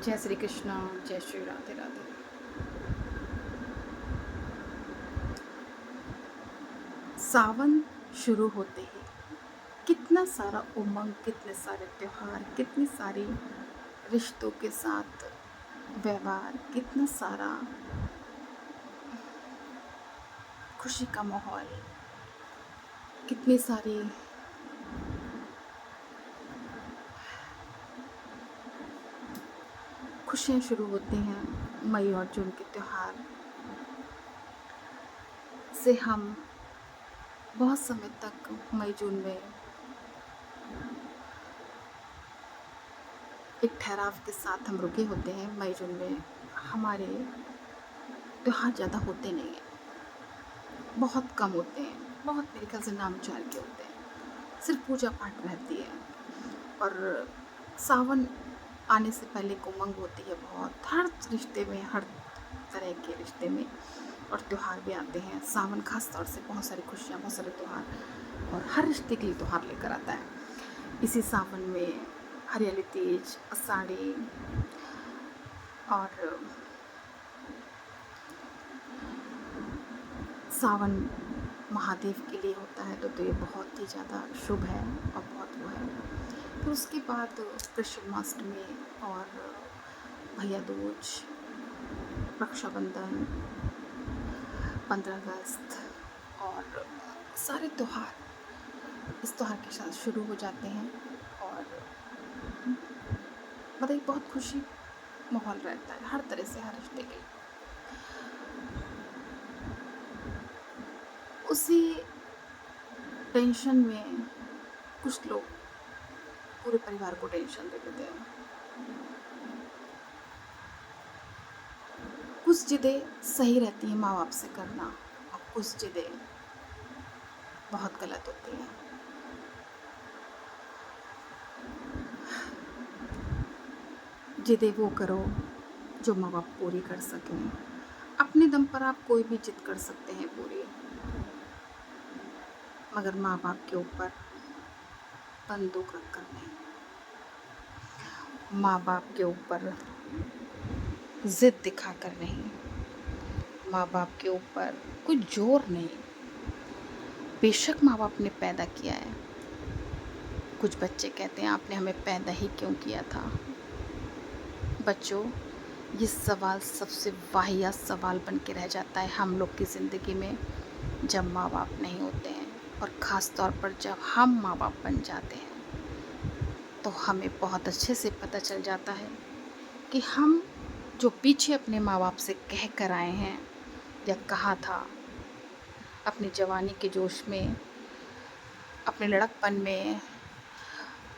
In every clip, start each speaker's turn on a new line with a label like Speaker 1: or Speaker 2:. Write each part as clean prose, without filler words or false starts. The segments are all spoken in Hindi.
Speaker 1: जय श्री कृष्ण। जय श्री राधे राधे। सावन शुरू होते ही कितना सारा उमंग, कितने सारे त्योहार, कितनी सारी रिश्तों के साथ व्यवहार, कितना सारा खुशी का माहौल, कितनी सारी खुशियाँ शुरू होती हैं। मई और जून के त्योहार से हम बहुत समय तक मई जून में एक ठहराव के साथ हम रुके होते हैं। मई जून में हमारे त्योहार ज़्यादा होते नहीं हैं, बहुत कम होते हैं, बहुत मेरे ख्याल से नामचार के होते हैं, सिर्फ पूजा पाठ रहती है। और सावन आने से पहले एक उमंग होती है बहुत, हर रिश्ते में, हर तरह के रिश्ते में। और त्यौहार भी आते हैं। सावन खास तौर से बहुत सारी खुशियाँ, बहुत सारे त्यौहार और हर रिश्ते के लिए त्यौहार लेकर आता है। इसी सावन में हरियाली तीज, आषाढ़ी और सावन महादेव के लिए होता है, तो ये बहुत ही ज़्यादा शुभ है और बहुत वो है। फिर उसके बाद कृष्णाष्टमी और भैया दूज, रक्षाबंधन, 15 अगस्त और सारे त्यौहार इस त्यौहार के साथ शुरू हो जाते हैं। और मतलब बहुत खुशी माहौल रहता है हर तरह से, हर रिश्ते के लिए। उसी टेंशन में कुछ लोग पूरे परिवार को टेंशन दे देते हैं। कुछ जिदें सही रहती हैं माँ बाप से करना, और कुछ जिदें बहुत गलत होती हैं। जिदें वो करो जो माँ बाप पूरी कर सकें। अपने दम पर आप कोई भी जिद कर सकते हैं पूरी, मगर माँ बाप के ऊपर बंदूक रखकर नहीं, माँ बाप के ऊपर जिद दिखाकर नहीं, माँ बाप के ऊपर कोई जोर नहीं। बेशक माँ बाप ने पैदा किया है। कुछ बच्चे कहते हैं आपने हमें पैदा ही क्यों किया था। बच्चों, ये सवाल सबसे वाहियात सवाल बन के रह जाता है हम लोग की ज़िंदगी में, जब माँ बाप नहीं होते हैं। और ख़ास तौर पर जब हम माँ बाप बन जाते हैं, तो हमें बहुत अच्छे से पता चल जाता है कि हम जो पीछे अपने माँ बाप से कह कर आए हैं या कहा था, अपनी जवानी के जोश में, अपने लड़कपन में,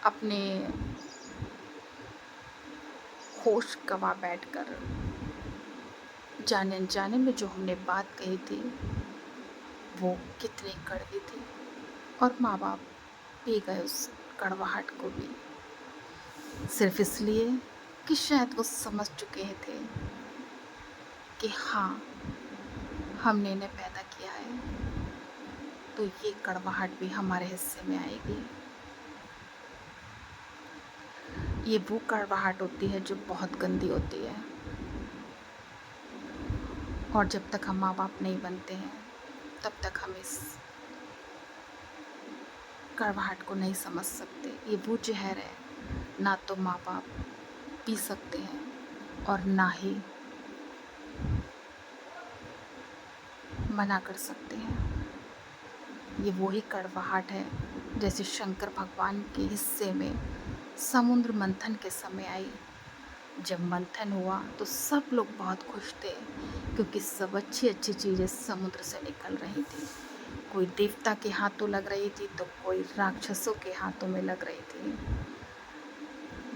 Speaker 1: अपने होश गंवा बैठकर जाने अनजाने में जो हमने बात कही थी, वो कितनी कड़वी थी। और माँ बाप पी गए उस कड़वाहट को भी, सिर्फ इसलिए कि शायद वो समझ चुके थे कि हाँ, हमने इन्हें पैदा किया है, तो ये कड़वाहट भी हमारे हिस्से में आएगी। ये वो कड़वाहट होती है जो बहुत गंदी होती है। और जब तक हम माँ बाप नहीं बनते हैं, तब तक हम इस कड़वाहट को नहीं समझ सकते। ये वो जहर है, ना तो माँ बाप पी सकते हैं और ना ही मना कर सकते हैं। ये वही कड़वाहट है जैसे शंकर भगवान के हिस्से में समुद्र मंथन के समय आई। जब मंथन हुआ तो सब लोग बहुत खुश थे, क्योंकि सब अच्छी अच्छी चीज़ें समुद्र से निकल रही थी। कोई देवता के हाथों लग रही थी तो कोई राक्षसों के हाथों में लग रही थी।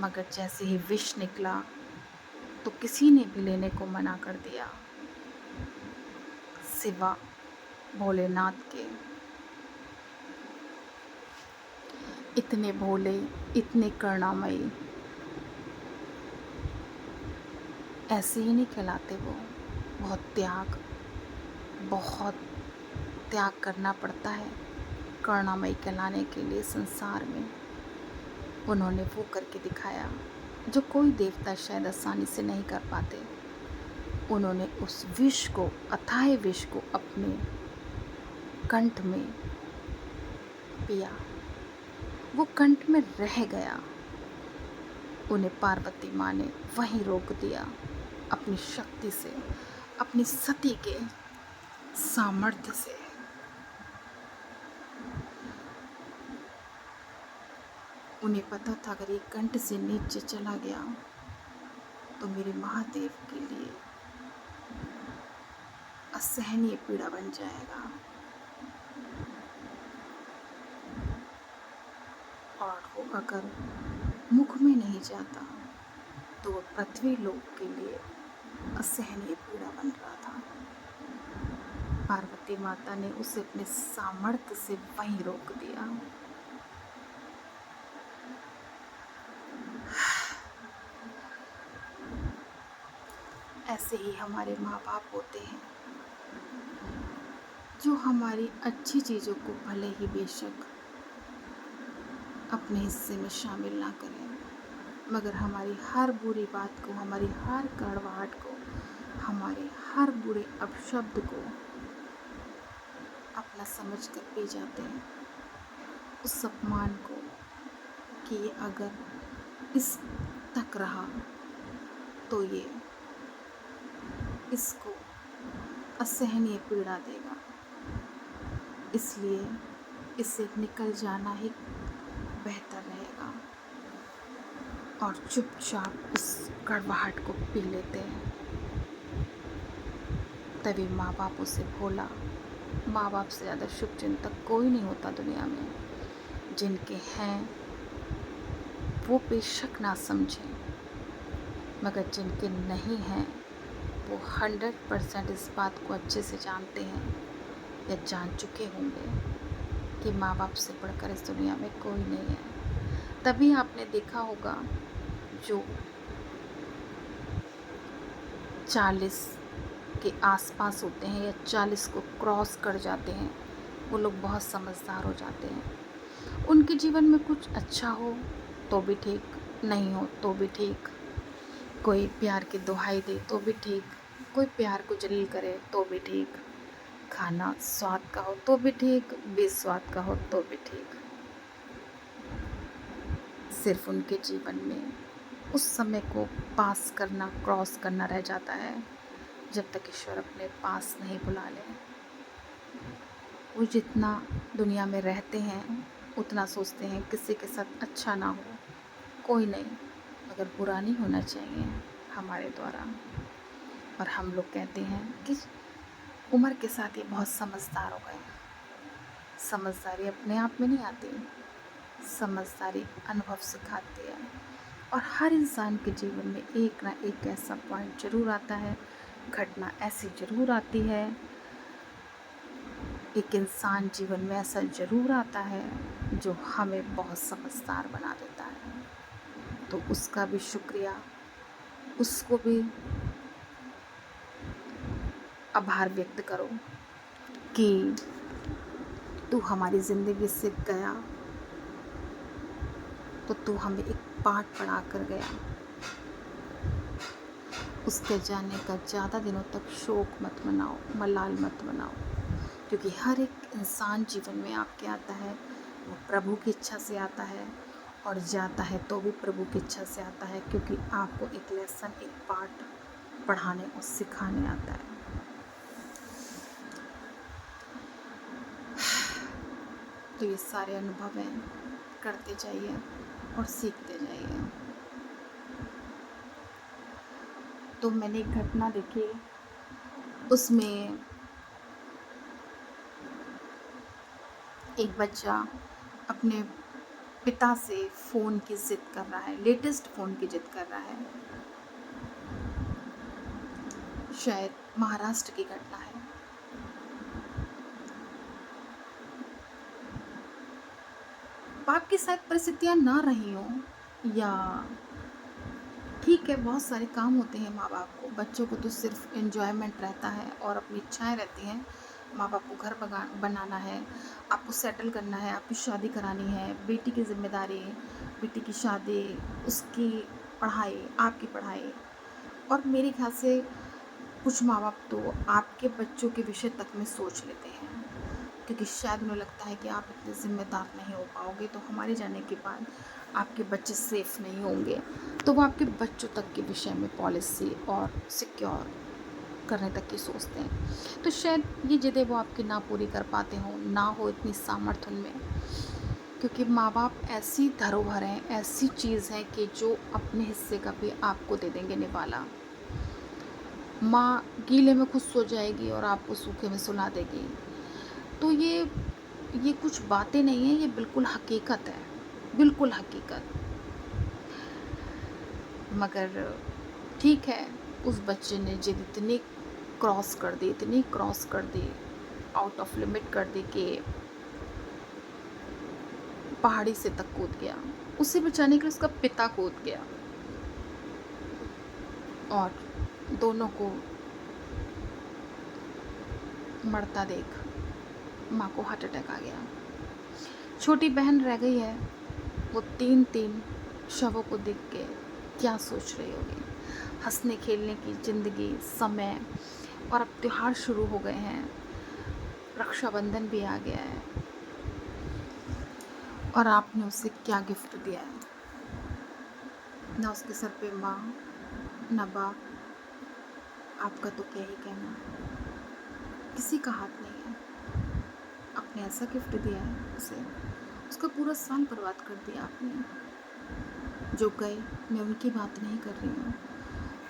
Speaker 1: मगर जैसे ही विष निकला तो किसी ने भी लेने को मना कर दिया, सिवा भोलेनाथ के। इतने भोले, इतने करुणामयी, ऐसे ही नहीं कहलाते वो। बहुत त्याग करना पड़ता है करुणामयी कहलाने के लिए संसार में। उन्होंने वो करके दिखाया। जो कोई देवता शायद आसानी से नहीं कर पाते। उन्होंने उस विष को, अथाह विष को अपने कंठ में पिया। वो कंठ में रह गया। उन्हें पार्वती माँ ने वहीं रोक दिया अपनी शक्ति से, अपनी सती के सामर्थ्य से। उन्हें पता था अगर ये कंठ से नीचे चला गया तो मेरे महादेव के लिए असहनीय पीड़ा बन जाएगा, और वो अगर मुख में नहीं जाता तो वो पृथ्वी लोक के लिए असहनीय पीड़ा बन रहा था। पार्वती माता ने उसे अपने सामर्थ्य से वहीं रोक दिया। ऐसे ही हमारे माँ बाप होते हैं जो हमारी अच्छी चीज़ों को भले ही बेशक अपने हिस्से में शामिल ना करें, मगर हमारी हर बुरी बात को, हमारी हर कड़वाहट को, हमारे हर बुरे अपशब्द को अपना समझ कर पी जाते हैं। उस अपमान को कि ये अगर इस तक रहा तो ये इसको असहनीय पीड़ा देगा, इसलिए इससे निकल जाना ही बेहतर रहेगा, और चुपचाप उस कड़वाहट को पी लेते हैं। तभी माँ बाप उसे भोला। माँ बाप से ज़्यादा शुभ चिंतक कोई नहीं होता दुनिया में। जिनके हैं वो बेशक ना समझें, मगर जिनके नहीं हैं वो 100% इस बात को अच्छे से जानते हैं या जान चुके होंगे कि माँ बाप से बढ़कर इस दुनिया में कोई नहीं है। तभी आपने देखा होगा जो 40 के आसपास होते हैं या 40 को क्रॉस कर जाते हैं, वो लोग बहुत समझदार हो जाते हैं। उनके जीवन में कुछ अच्छा हो तो भी ठीक, नहीं हो तो भी ठीक, कोई प्यार की दुहाई दे तो भी ठीक, कोई प्यार को जलील करे तो भी ठीक, खाना स्वाद का हो तो भी ठीक, बेस्वाद का हो तो भी ठीक। सिर्फ उनके जीवन में उस समय को पास करना, क्रॉस करना रह जाता है, जब तक ईश्वर अपने पास नहीं बुला ले। वो जितना दुनिया में रहते हैं उतना सोचते हैं किसी के साथ अच्छा ना हो, कोई नहीं, मगर बुरा नहीं होना चाहिए हमारे द्वारा। और हम लोग कहते हैं कि उम्र के साथ ये बहुत समझदार हो गए। समझदारी अपने आप में नहीं आती, समझदारी अनुभव सिखाती है। और हर इंसान के जीवन में एक ना एक ऐसा पॉइंट ज़रूर आता है, घटना ऐसी ज़रूर आती है, एक इंसान जीवन में ऐसा ज़रूर आता है जो हमें बहुत समझदार बना देता है। तो उसका भी शुक्रिया, उसको भी आभार व्यक्त करो कि तू हमारी ज़िंदगी से गया तो तू हमें एक पाठ पढ़ा कर गया। उसके जाने का ज़्यादा दिनों तक शोक मत मनाओ, मलाल मत मनाओ, क्योंकि हर एक इंसान जीवन में आपके आता है वो प्रभु की इच्छा से आता है, और जाता है तो भी प्रभु की इच्छा से आता है, क्योंकि आपको एक लेसन, एक पाठ पढ़ाने और सिखाने आता है। तो ये सारे अनुभव हैं, करते जाइए और सीखते जाइए। तो मैंने एक घटना देखी, उसमें एक बच्चा अपने पिता से फ़ोन की ज़िद कर रहा है, लेटेस्ट फ़ोन की ज़िद कर रहा है। शायद महाराष्ट्र की घटना है। बाप की शायद परिस्थितियाँ ना रही हों, या ठीक है, बहुत सारे काम होते हैं माँ बाप को, बच्चों को तो सिर्फ एन्जॉयमेंट रहता है और अपनी इच्छाएं रहती हैं। माँ बाप को घर बनाना है, आपको सेटल करना है, आपकी शादी करानी है, बेटी की जिम्मेदारी, बेटी की शादी, उसकी पढ़ाई, आपकी पढ़ाई। और मेरे ख्याल से कुछ माँ बाप तो आपके बच्चों के विषय तक में सोच लेते हैं, क्योंकि शायद उन्हें लगता है कि आप इतने ज़िम्मेदार नहीं हो पाओगे, तो हमारे जाने के बाद आपके बच्चे सेफ़ नहीं होंगे। तो वो आपके बच्चों तक के विषय में पॉलिसी और सिक्योर करने तक की सोचते हैं। तो शायद ये ज़िदें वो आपकी ना पूरी कर पाते हों, ना हो इतनी सामर्थ्य उनमें, क्योंकि माँ बाप ऐसी धरोहर हैं, ऐसी चीज़ है कि जो अपने हिस्से का भी आपको दे देंगे निवाला। माँ गीले में खुद सो जाएगी और आपको सूखे में सुला देगी। तो ये कुछ बातें नहीं हैं, ये बिल्कुल हकीकत है, बिल्कुल हकीकत। मगर ठीक है, उस बच्चे ने ज़िद इतनी क्रॉस कर दी, इतनी क्रॉस कर दी, आउट ऑफ लिमिट कर दी कि पहाड़ी से तक कूद गया। उसे बचाने के लिए उसका पिता कूद गया और दोनों को मरता देख माँ को हार्ट अटैक आ गया। छोटी बहन रह गई है, वो 3-3 शवों को देख के क्या सोच रही होगी। हंसने खेलने की ज़िंदगी, समय, और अब त्योहार शुरू हो गए हैं, रक्षाबंधन भी आ गया है, और आपने उसे क्या गिफ्ट दिया है? ना उसके सर पे माँ, ना बाप, आपका तो क्या ही कहना, किसी का हाथ नहीं है। आपने ऐसा गिफ्ट दिया है उसे, उसका पूरा साल बर्बाद कर दिया आपने। जो गए, मैं उनकी बात नहीं कर रही हूँ,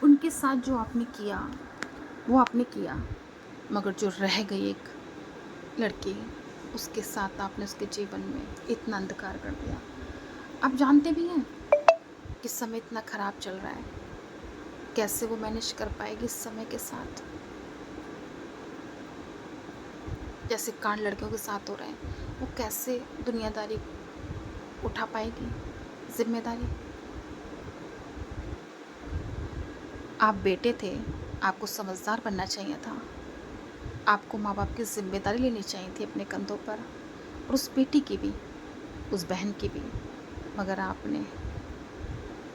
Speaker 1: उनके साथ जो आपने किया वो आपने किया, मगर जो रह गई एक लड़की, उसके साथ आपने उसके जीवन में इतना अंधकार कर दिया। आप जानते भी हैं कि समय इतना ख़राब चल रहा है, कैसे वो मैनेज कर पाएगी इस समय के साथ। जैसे कांड लड़कियों के साथ हो रहे हैं, वो कैसे दुनियादारी उठा पाएगी, जिम्मेदारी। आप बेटे थे, आपको समझदार बनना चाहिए था, आपको माँ बाप की जिम्मेदारी लेनी चाहिए थी अपने कंधों पर, और उस बेटी की भी, उस बहन की भी। मगर आपने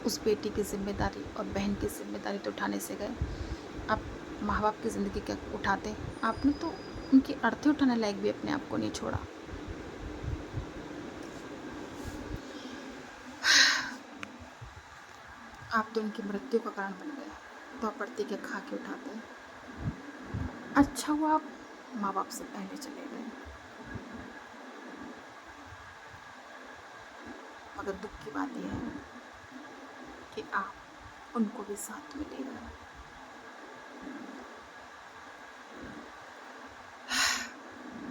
Speaker 1: उस बेटी की जिम्मेदारी और बहन की जिम्मेदारी तो उठाने से गए, आप माँ बाप की ज़िंदगी क्या उठाते? आपने तो उनकी अर्थी उठाने लायक भी अपने आप को नहीं छोड़ा। आप तो उनकी मृत्यु का कारण बन गए, तो आप अर्थी के खा के उठाते। अच्छा हुआ आप माँ बाप से पहले चले गए, मगर दुख की बात यह है कि आप उनको भी साथ में ले गए।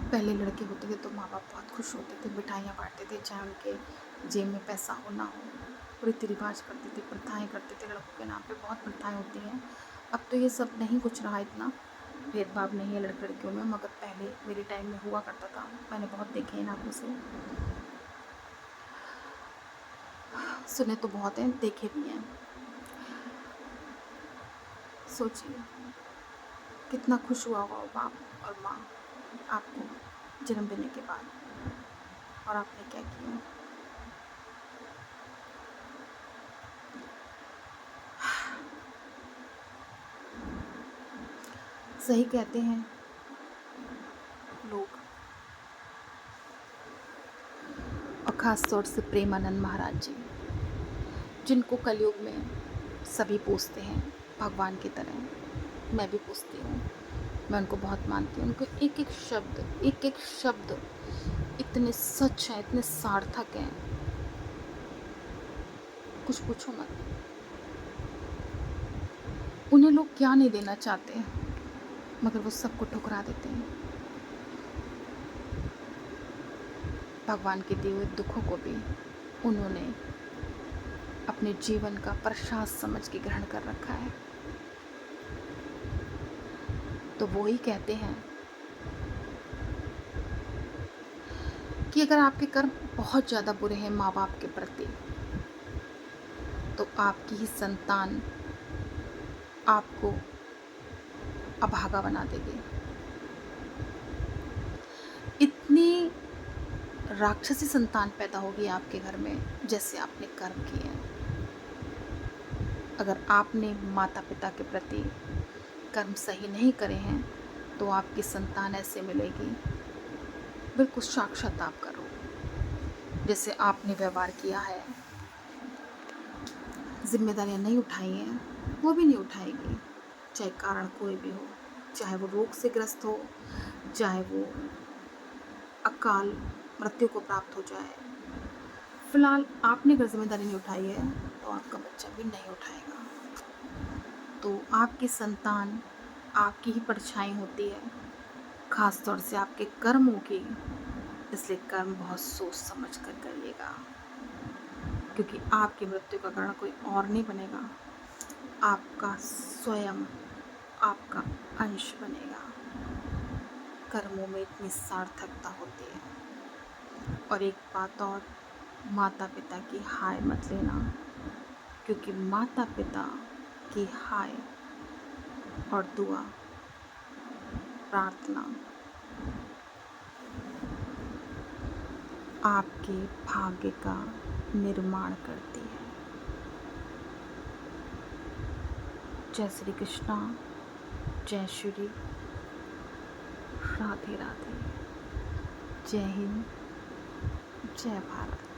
Speaker 1: पहले लड़के होते थे तो माँ बाप बहुत खुश होते थे, मिठाइयाँ बांटते थे, चाहे उनके जेब में पैसा हो ना हो, रीति रिवाज करते थे, प्रथाएँ करते थे। लड़कों के नाम पे बहुत प्रथाएँ होती हैं। अब तो ये सब नहीं कुछ रहा, इतना भेदभाव नहीं है लड़के लड़कियों में, मगर पहले मेरे टाइम में हुआ करता था। मैंने बहुत देखे इन आँखों से, सुने तो बहुत हैं, देखे भी हैं। सोचिए कितना खुश हुआ होगा बाप और माँ आपको जन्म देने के बाद, और आपने क्या किया। सही कहते हैं लोग, और ख़ास तौर से प्रेमानंद महाराज जी, जिनको कलयुग में सभी पूजते हैं भगवान की तरह। मैं भी पूजती हूँ, मैं उनको बहुत मानती हूँ। उनको एक एक शब्द इतने सच हैं, इतने सार्थक हैं, कुछ पूछो मत। उन्हें लोग क्या नहीं देना चाहते, मगर वो सबको ठुकरा देते हैं। भगवान के दिए हुए दुखों को भी उन्होंने अपने जीवन का प्रसाद समझ के ग्रहण कर रखा है। तो वो ही कहते हैं कि अगर आपके कर्म बहुत ज़्यादा बुरे हैं माँ बाप के प्रति, तो आपकी ही संतान आपको अभागा बना देगी। इतनी राक्षसी संतान पैदा होगी आपके घर में, जैसे आपने कर्म किए हैं। अगर आपने माता पिता के प्रति कर्म सही नहीं करे हैं तो आपकी संतान ऐसे मिलेगी, बिल्कुल साक्षात आपका रूप। जैसे आपने व्यवहार किया है, जिम्मेदारियां नहीं उठाई हैं, वो भी नहीं उठाएगी, चाहे कारण कोई भी हो, चाहे वो रोग से ग्रस्त हो, चाहे वो अकाल मृत्यु को प्राप्त हो जाए। फिलहाल आपने अगर जिम्मेदारी नहीं उठाई है तो आपका बच्चा भी नहीं उठाएगा। तो आपकी संतान आपकी ही परछाई होती है, खास तौर से आपके कर्मों की। इसलिए कर्म बहुत सोच समझ कर करिएगा, क्योंकि आपकी मृत्यु का कारण कोई और नहीं बनेगा, आपका स्वयं आपका अंश बनेगा। कर्मों में इतनी सार्थकता होती है। और एक बात और, माता पिता की हाय मत लेना, क्योंकि माता पिता की हाय और दुआ, प्रार्थना आपके भाग्य का निर्माण करती है। जय श्री कृष्णा, जय श्री राधे राधे, जय हिंद, जय भारत।